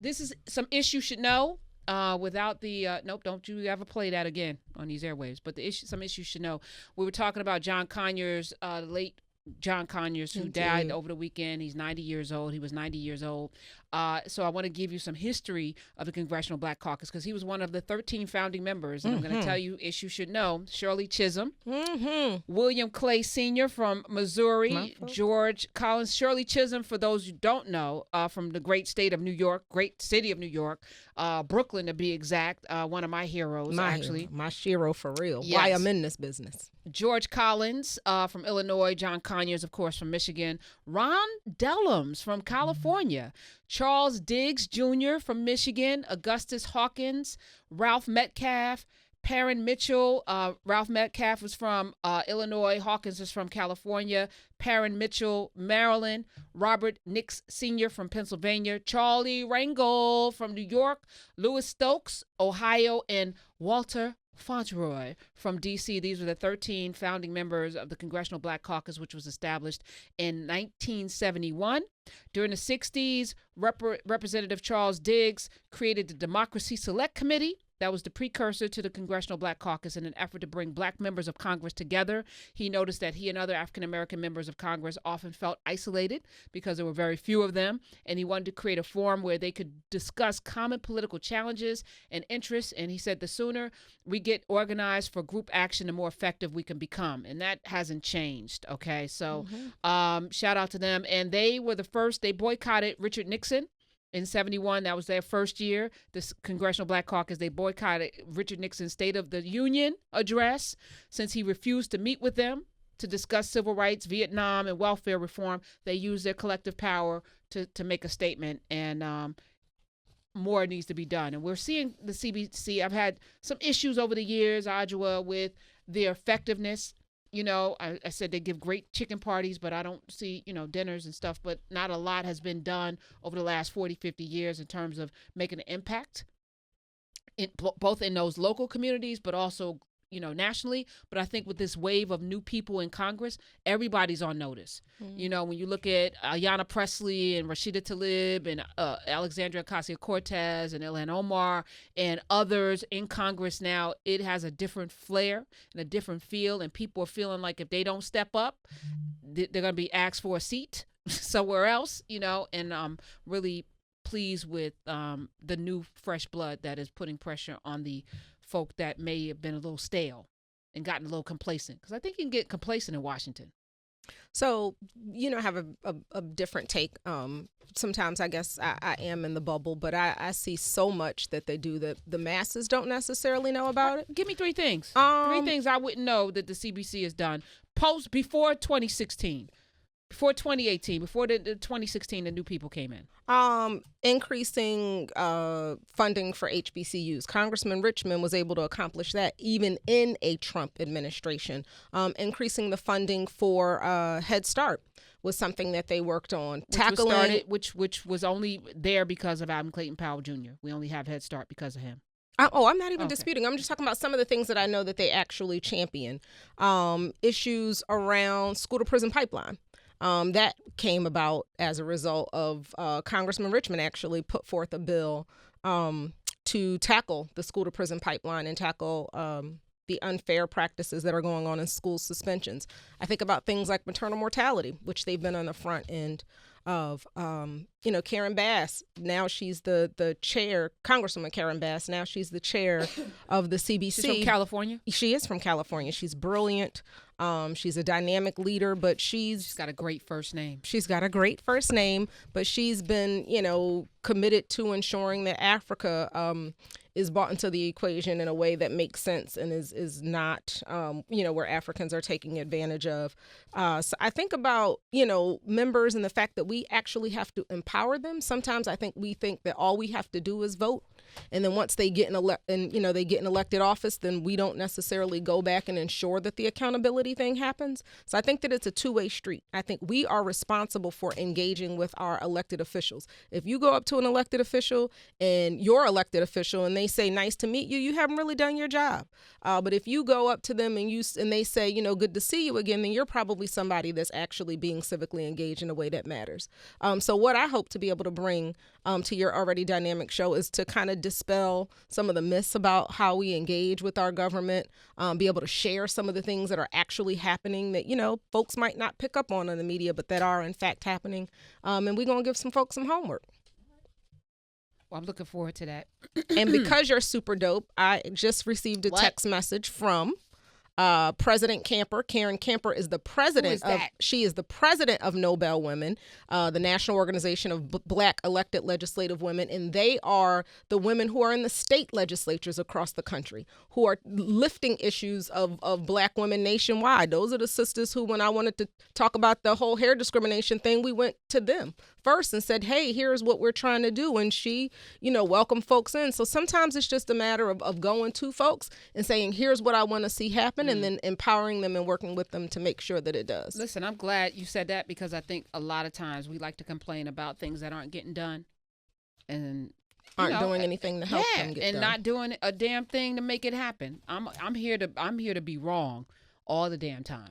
This is some issues you should know. Without the nope, don't you ever play that again on these airwaves. But some issues you should know. We were talking about John Conyers, late John Conyers, who died over the weekend. He's 90 years old. He was 90 years old. So I want to give you some history of the Congressional Black Caucus because he was one of the 13 founding members. And I'm going to tell you issues you should know. Shirley Chisholm, William Clay Sr. from Missouri, George Collins. Shirley Chisholm, for those who don't know, from the great city of New York, Brooklyn to be exact, one of my heroes, My hero for real. Yes. Why I'm in this business. George Collins from Illinois, John Conyers, of course, from Michigan, Ron Dellums from California, Charles Diggs Jr. from Michigan, Augustus Hawkins, Ralph Metcalfe, Perrin Mitchell. Ralph Metcalfe was from Illinois. Hawkins is from California. Perrin Mitchell, Maryland. Robert Nix Sr. from Pennsylvania. Charlie Rangel from New York. Louis Stokes, Ohio. And Walter Fauntleroy from D.C. These were the 13 founding members of the Congressional Black Caucus, which was established in 1971. During the 60s, Representative Charles Diggs created the Democracy Select Committee. That was the precursor to the Congressional Black Caucus in an effort to bring black members of Congress together. He noticed that he and other African-American members of Congress often felt isolated because there were very few of them, and he wanted to create a forum where they could discuss common political challenges and interests. And he said the sooner we get organized for group action, the more effective we can become. And that hasn't changed, okay? So shout out to them. And they were the first, they boycotted Richard Nixon. In 71, that was their first year, this Congressional Black Caucus. They boycotted Richard Nixon's State of the Union address since he refused to meet with them to discuss civil rights, Vietnam, and welfare reform. They used their collective power to make a statement, and more needs to be done. And we're seeing the CBC. I've had some issues over the years, Adjoa, with their effectiveness. You know, I said they give great chicken parties, but I don't see, dinners and stuff. But not a lot has been done over the last 40, 50 years in terms of making an impact, both in those local communities, but also, nationally. But I think with this wave of new people in Congress, everybody's on notice. When you look at Ayanna Pressley and Rashida Tlaib and Alexandria Ocasio-Cortez and Ilhan Omar and others in Congress now, it has a different flair and a different feel. And people are feeling like if they don't step up, they're going to be asked for a seat somewhere else, and I'm really pleased with the new fresh blood that is putting pressure on the folk that may have been a little stale and gotten a little complacent, because I think you can get complacent in Washington. So, I have a different take. Sometimes I guess I am in the bubble, but I see so much that they do that the masses don't necessarily know about it. Give me three things. Three things I wouldn't know that the CBC has done before 2016. Before 2018, before the 2016, the new people came in. Increasing funding for HBCUs. Congressman Richmond was able to accomplish that even in a Trump administration. Increasing the funding for Head Start was something that they worked on. Which was only there because of Adam Clayton Powell Jr. We only have Head Start because of him. I'm not even disputing. I'm just talking about some of the things that I know that they actually champion. Issues around school-to-prison pipeline. That came about as a result of Congressman Richmond actually put forth a bill to tackle the school-to-prison pipeline and tackle the unfair practices that are going on in school suspensions. I think about things like maternal mortality, which they've been on the front end of. Karen Bass, now she's the chair, Congresswoman Karen Bass, now she's the chair of the CBC. She's from California? She is from California. She's brilliant. She's a dynamic leader, but she's got a great first name. She's got a great first name, but she's been, committed to ensuring that Africa is brought into the equation in a way that makes sense and is not, where Africans are taking advantage of. So I think about, members and the fact that we actually have to empower them. Sometimes I think we think that all we have to do is vote. And then once they get they get an elected office, then we don't necessarily go back and ensure that the accountability thing happens. So I think that it's a two-way street. I think we are responsible for engaging with our elected officials. If you go up to an elected official and your elected official and they say, nice to meet you, you haven't really done your job. But if you go up to them and they say, good to see you again, then you're probably somebody that's actually being civically engaged in a way that matters. So what I hope to be able to bring to your already dynamic show is to kind of dispel some of the myths about how we engage with our government, be able to share some of the things that are actually happening that, folks might not pick up on in the media, but that are in fact happening. And we're going to give some folks some homework. Well, I'm looking forward to that. And because you're super dope, I just received a text message from President Camper. Karen Camper is the president she is the president of Nobel Women, the National Organization of Black Elected Legislative Women, and they are the women who are in the state legislatures across the country who are lifting issues of Black women nationwide. Those are the sisters who, when I wanted to talk about the whole hair discrimination thing, we went to them first and said, hey, here's what we're trying to do. And she, welcomed folks in. So sometimes it's just a matter of going to folks and saying, here's what I want to see happen, and then empowering them and working with them to make sure that it does. Listen, I'm glad you said that, because I think a lot of times we like to complain about things that aren't getting done and aren't doing anything to help them get done. Not doing a damn thing to make it happen. I'm here to be wrong all the damn time.